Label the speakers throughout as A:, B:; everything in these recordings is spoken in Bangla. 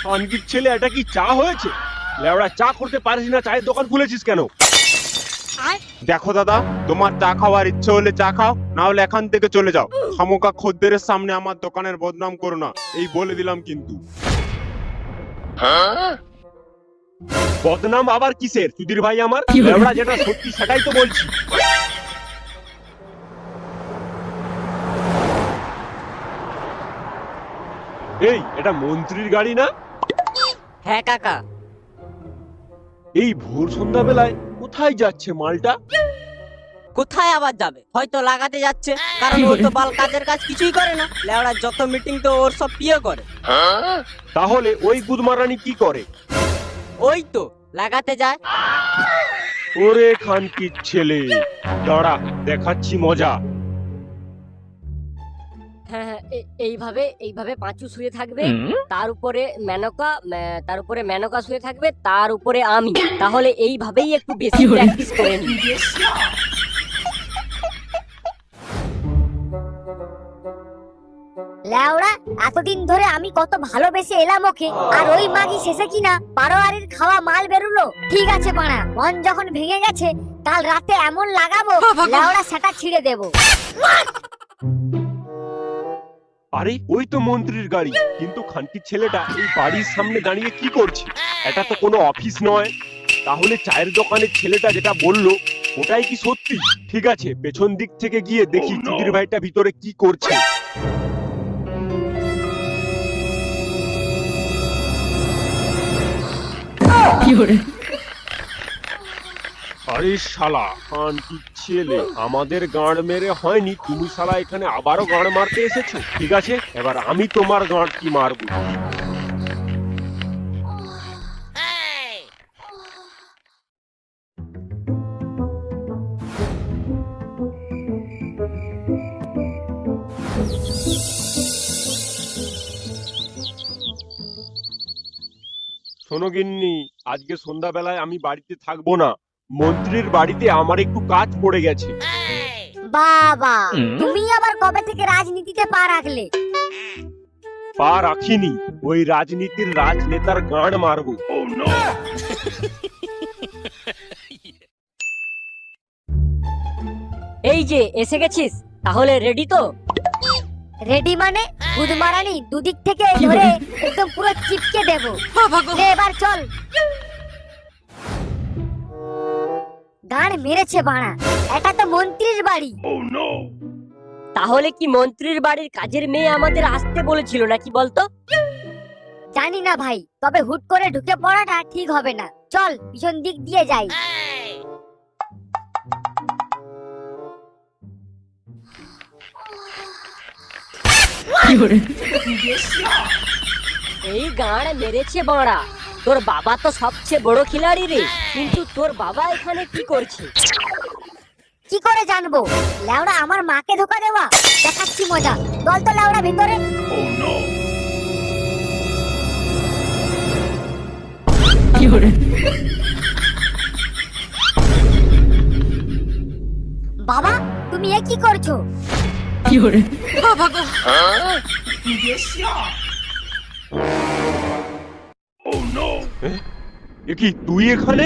A: খানকির ছেলে, এটা কি চা হয়েছে? লেওড়া, চা করতে পারিস না, চায়ের দোকান খুলেছিস কেন?
B: দেখো দাদা, তোমার চা খাওয়ার ইচ্ছে হলে চা খাও, না হলে এখান থেকে চলে যাও। খামোকা খদ্দেরের সামনে আমার দোকানের বদনাম করো না, এই বলে দিলাম কিন্তু।
A: বদনাম আবার কিসের সুধীর ভাই আমার? লেওড়া, যেটা সত্যি সেটাই তো বলছি। এই, এটা মন্ত্রীর গাড়ি না?
C: হ্যাঁ কাকা।
A: এই ভোর সন্ধ্যা বেলায় কোথায় যাচ্ছে মালটা?
C: কোথায় আবার যাবে? হয়তো লাগাতে যাচ্ছে, কারণ ও তো বাল কাজের কাজ কিছুই করে না। লেওড়া, যত মিটিং তো ওর সব পিয়ে করে।
A: তাহলে ওই গুদমারানি কি করে?
C: ওই তো লাগাতে যায়।
A: ওরে খানকির ছেলে, দাঁড়া দেখাচ্ছি মজা।
C: হ্যাঁ হ্যাঁ, এইভাবে এইভাবে পাঁচু শুয়ে থাকবে, তার উপরে মেনকা শুয়ে থাকবে, তার উপরে আমি। তাহলে এইভাবেই একটু বেশি প্র্যাকটিস করে নি।
D: লেওড়া, এতদিন ধরে আমি কত ভালোবেসে এলাম ওকে, আর ওই মাগি শেষে কিনা পারোয়ারির খাওয়া মাল বেরুলো। ঠিক আছে পাড়া, মন যখন ভেঙে গেছে, কাল রাতে এমন লাগাবো লেওড়া সেটা ছিঁড়ে দেবো।
A: আরে, ওই তো মন্ত্রীর গাড়ি। কিন্তু খানকির ছেলেটা এই বাড়ির সামনে দাঁড়িয়ে কি করছে? এটা তো কোনো অফিস নয়। তাহলে চায়ের দোকানের ছেলেটা যেটা বললো ওটাই কি সত্যি? ঠিক আছে, পেছন দিক থেকে গিয়ে দেখি চুদির ভাইটা ভিতরে কি করছে। আরে শালা, খানকির ছেলে, আমাদের গাঁড় মেরে হয়নি, তুমি শালা এখানে আবারও গাঁড় মারতে এসেছো। ঠিক আছে, এবার আমি তোমার গাঁড় কি মারবো। শোনো গিন্নি, আজকে সন্ধ্যাবেলায় আমি বাড়িতে থাকবো না। মন্ত্রীর বাড়িতে আমার একটু কাজ পড়ে গেছে।
D: বাবা, তুমি আবার কবে থেকে রাজনীতিতে পা রাখলে?
A: পা রাখিনি, ওই রাজনীতির রাজনেতার গাঁড় মারবো।
C: এই যে এসে গেছিস, তাহলে রেডি তো?
D: রেডি মানে গুদমারানি দুদিক থেকে ধরে একদম পুরো চিপকে দেবো। নে, এবার চল। গান মেরেছে বাড়া, এটা তো মন্ত্রীর বাড়ি।
C: তাহলে কি মন্ত্রীর বাড়ির কাজের মেয়ে আমাদের আসতে বলেছিল নাকি বলতো?
D: জানি না ভাই, তবে হুট করে ঢুকে পড়াটা ঠিক হবে না। চল পিছন দিক দিয়ে যাই।
C: এই গাঁড় মেরেছে বড়া। তোর বাবা তো সবচেয়ে বড় খিলাড়ি রে, কিন্তু তোর বাবা এখানে কি করছে?
D: কি করে জানবো? লেওড়া, আমার মাকে ধোকা দেওয়া, দেখাচ্ছি মজা। চল তো লেওড়া ভিতরে। বাবা, তুমি এ কি করছো?
A: এ কি, তুই এখানে?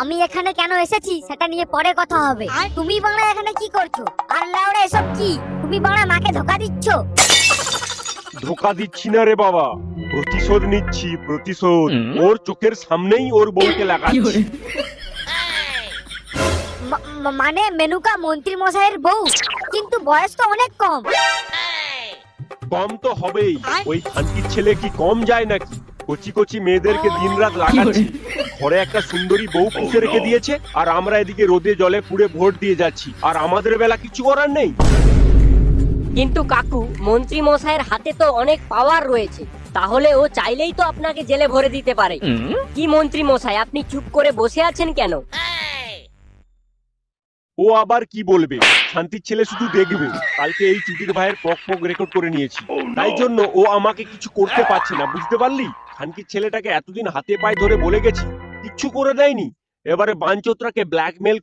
D: আমি এখানে কেন এসেছি সেটা নিয়ে পরে কথা হবে। তুমি বাংলা এখানে কি করছো? আর লেওড়া, এসব কি? তুমি বাংলা মাকে ধোকা দিচ্ছ?
A: ধোকা দিচ্ছি না রে বাবা, প্রতিশোধ নিচ্ছি, প্রতিশোধ। ওর চোখের সামনেই ওর বউকে লাগাচ্ছি।
D: মানে মেনুকা মন্ত্রী মশাইয়ের বউ? কিন্তু বয়স তো অনেক কম।
A: কম তো হবেই, ওই খানকির ছেলে কি কম যায় নাকি? কচি কচি মেয়েদেরকে দিনরাত লাগাচ্ছে। ঘরে একটা সুন্দরী বউ পুষে রেখে দিয়েছে, আর আমরা এদিকে রোদে জলে পুড়ে ভোট দিয়ে যাচ্ছি, আর আমাদের বেলা কিছু করার নেই।
C: কিন্তু কাকু, মন্ত্রী মশাইয়ের হাতে তো অনেক পাওয়ার রয়েছে, তাহলে ও চাইলেই তো আপনাকে জেলে ভরে দিতে পারে। কি মন্ত্রী মশাই, আপনি চুপ করে বসে আছেন কেন?
A: ও আবার কি বলবে? শান্তির ছেলে শুধু দেখবে। কালকে এই চুদির ভাইয়ের পক পক রেকর্ড করে নিয়েছি, তাই জন্য ও আমাকে কিছু করতে পারছে না, বুঝতে পারলি? খানকির ছেলেটাকে এতদিন হাতে পায়ে ধরে বলে গেছি, কিচ্ছু করে দেয়নি। এবারে বাঞ্চোতরাকে ব্ল্যাকমেল